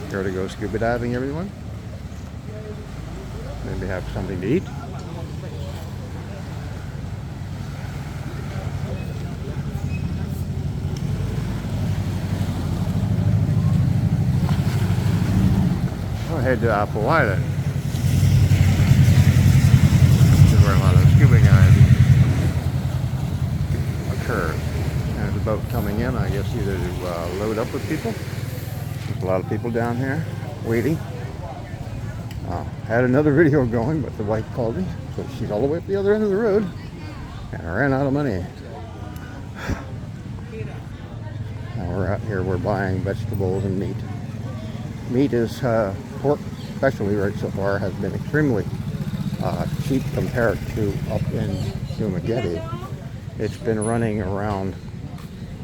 Here to go scuba diving, everyone. Maybe have something to eat. I'll head to Apple Island. This is where a lot of scuba diving occurs. And there's a boat coming in, I guess either to load up with people. There's a lot of people down here waiting. Had another video going, but the wife called me, so she's all the way up the other end of the road, and I ran out of money. Now we're out here, we're buying vegetables and meat. Meat is, pork especially right so far, has been extremely cheap compared to up in Dumageddon. It's been running around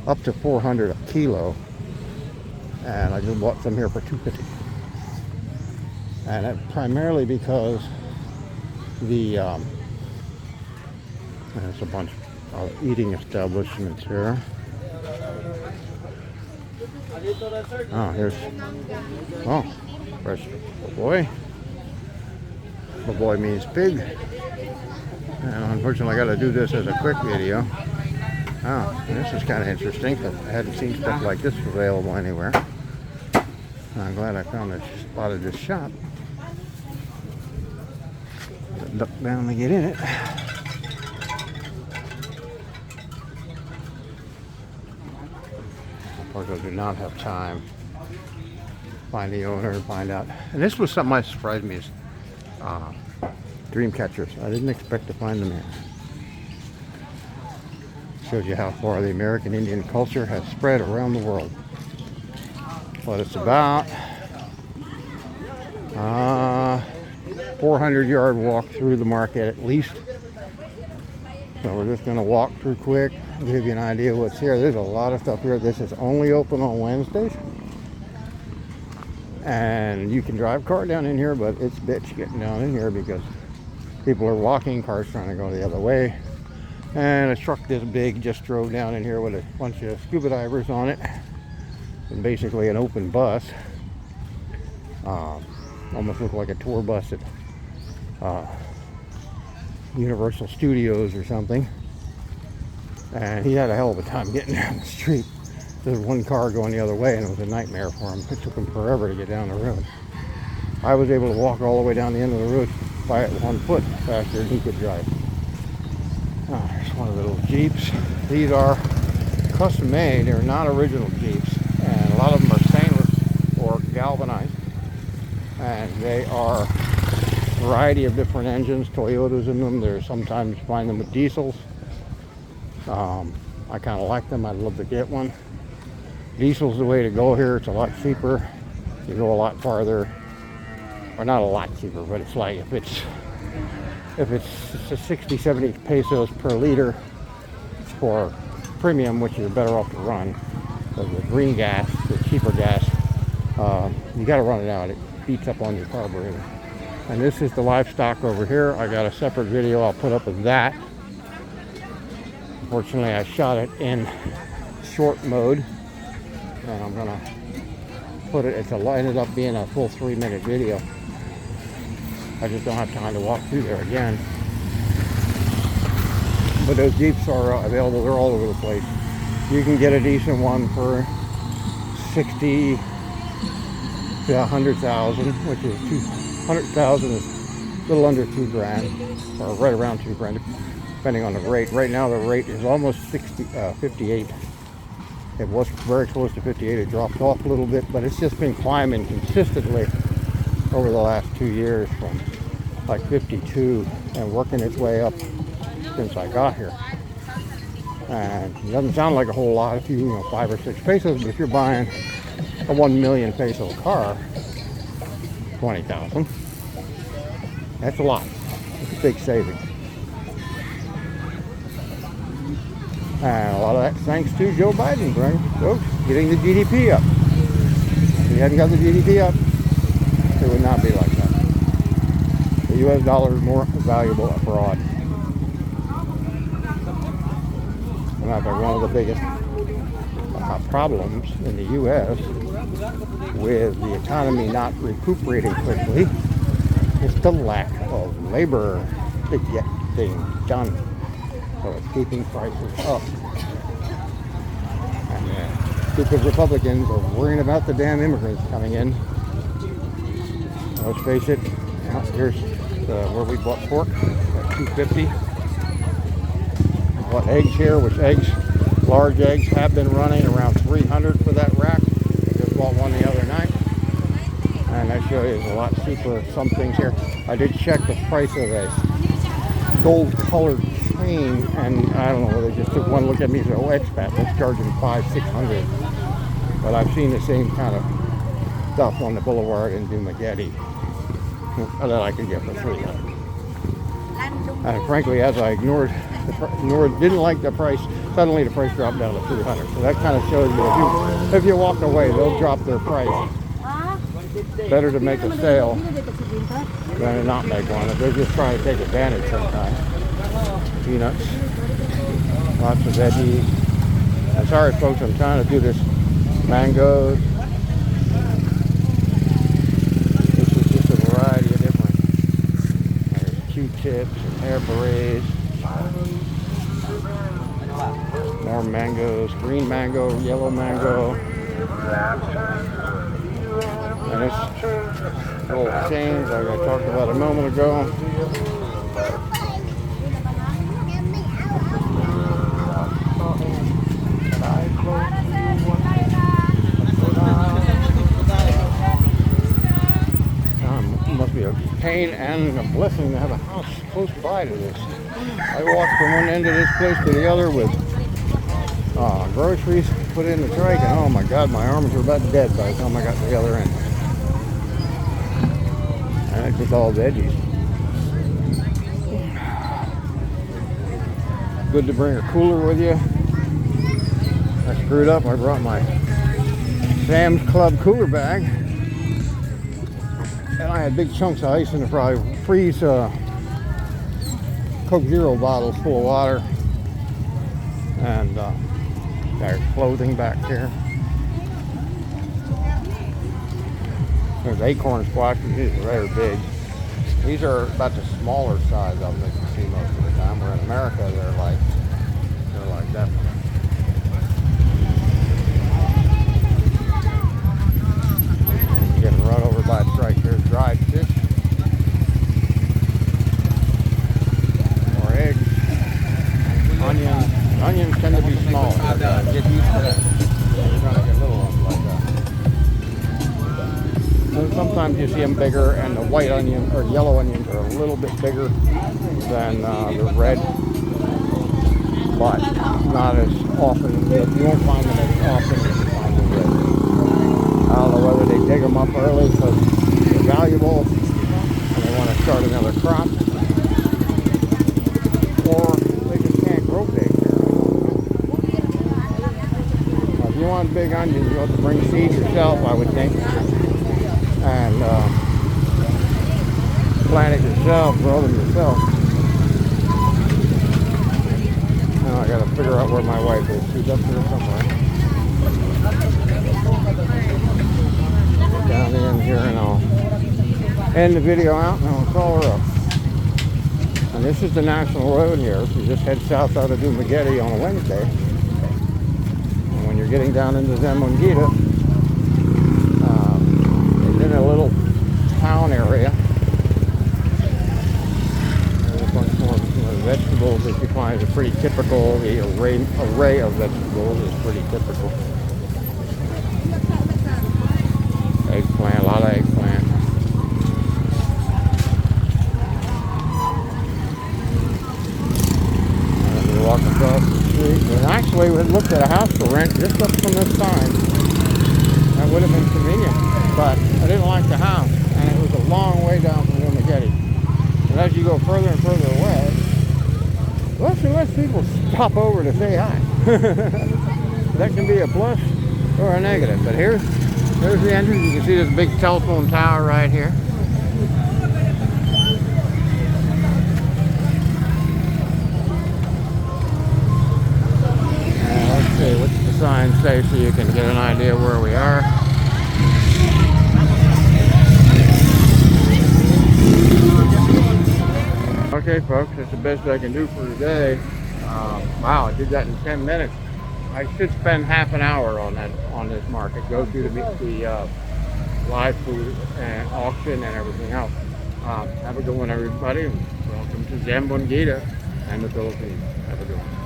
up to $400 a kilo, and I just bought some here for $2.50. And primarily because there's a bunch of eating establishments here. Fresh baboy. Baboy means pig. And unfortunately I got to do this as a quick video. This is kind of interesting because I hadn't seen stuff like this available anywhere. I'm glad I spotted this shop. Duck down to get in it. Of course, I do not have time to find the owner and find out. And this was something that surprised me, is dream catchers. I didn't expect to find them here. Shows you how far the American Indian culture has spread around the world. But it's about 400-yard walk through the market at least. So we're just going to walk through quick, give you an idea what's here. There's a lot of stuff here. This is only open on Wednesdays. And you can drive a car down in here, but it's bitch getting down in here because people are walking, cars trying to go the other way. And a truck this big just drove down in here with a bunch of scuba divers on it. And basically an open bus. Almost looked like a tour bus at Universal Studios or something. And he had a hell of a time getting down the street. There's one car going the other way and it was a nightmare for him. It took him forever to get down the road. I was able to walk all the way down the end of the road by 1 foot faster than he could drive. Here's one of the little Jeeps. These are custom made. They're not original Jeeps. And a lot of them are stainless or galvanized. And they are a variety of different engines, Toyotas in them. There's sometimes you find them with diesels. I kind of like them. I'd love to get one. Diesel's the way to go here. It's a lot cheaper. You go a lot farther, or not a lot cheaper, but it's like if it's 60, 70 pesos per liter for premium, which is better off to run. Because the green gas, the cheaper gas, you got to run it out. It beats up on your carburetor. And this is the livestock over here. I got a separate video I'll put up of that. Unfortunately, I shot it in short mode, and I'm gonna put it. It ended up being a full 3-minute video. I just don't have time to walk through there again. But those Jeeps are available. They're all over the place. You can get a decent one for 60 to 100,000, which is 200,000 is a little under $2,000, or right around $2,000, depending on the rate. Right now the rate is almost 58. It was very close to 58. It dropped off a little bit, but it's just been climbing consistently over the last 2 years from like 52 and working its way up since I got here. And it doesn't sound like a whole lot if you know 5 or 6 pesos, but if you're buying a 1 million peso car, 20,000, that's a lot. It's a big savings. And a lot of that thanks to Joe Biden, right, folks, getting the GDP up. If he hadn't got the GDP up, it would not be like that. The US dollar is more valuable abroad. And I think one of the biggest problems in the U.S. with the economy not recuperating quickly is the lack of labor to get things done. So it's keeping prices up. And stupid Republicans are worrying about the damn immigrants coming in. Let's face it, here's where we bought pork at $2.50. Bought eggs here, which large eggs have been running around $300 for that rack. I just bought one the other night. And that show you is a lot cheaper. Some things here. I did check the price of a gold colored chain, and I don't know whether they just took one look at me and said, oh, expat, that's charging $500-600. But I've seen the same kind of stuff on the boulevard in Dumaguete that I could get for $300. And frankly, as I didn't like the price, suddenly the price dropped down to $200. So that kind of shows you if you walk away, they'll drop their price. Better to make a sale than to not make one. If they're just trying to take advantage sometimes. Peanuts, lots of veggies. I'm sorry, folks, I'm trying to do this. Mangoes. This is just a variety of different. There's Q-tips and hair berets. More mangoes, green mango, yellow mango. And it's little chains like I talked about a moment ago. It must be a pain and a blessing to have a house close by to this. I walked from one end of this place to the other with groceries, put it in the trike, and oh my God, my arms were about dead by the time I got to the other end. And it's just all veggies. Good to bring a cooler with you. I screwed up. I brought my Sam's Club cooler bag. And I had big chunks of ice in the probably freeze Coke Zero bottles full of water. And there's clothing back here. There's acorn squashes. These are very big. These are about the smaller size of them that you see most of the time. Where in America they're like that. Getting run over by a strike. Here's dried fish. More eggs. Onions. Onions tend to be small. Get used to that. You're trying to get little ones like that. And sometimes you see them bigger, and the white onion or yellow onions are a little bit bigger than the red, but not as often. You won't find them as often as you find the red. I don't know whether they dig them up early because they're valuable and they want to start another crop, or they just can't grow big here. If you want big onions, you have to bring seeds yourself, I would think. And plant it yourself, grow them yourself. Now I gotta figure out where my wife is. She's up here somewhere. Get down in here and I'll end the video out and I'll call her up. And this is the National Road here. You just head south out of Dumaguete on a Wednesday. And when you're getting down into Zamboanga, in a little town area. There's a bunch more vegetables that you find are pretty typical. The array of vegetables is pretty typical. Eggplant, a lot of eggplant. And we walk across the street. And actually, we looked at a house for rent just up from this sign. That would have been convenient. But I didn't like the house, and it was a long way down from Dumaguete. And as you go further and further away, less and less people stop over to say hi. That can be a plus or a negative. But here's the entrance. You can see this big telephone tower right here. And let's see, what's the signs say so you can get an idea where we are. Okay, folks, that's the best I can do for today. Wow, I did that in 10 minutes. I should spend half an hour on this market. Go through the live food and auction and everything else. Have a good one, everybody. Welcome to Zambongita and the Philippines. Have a good one.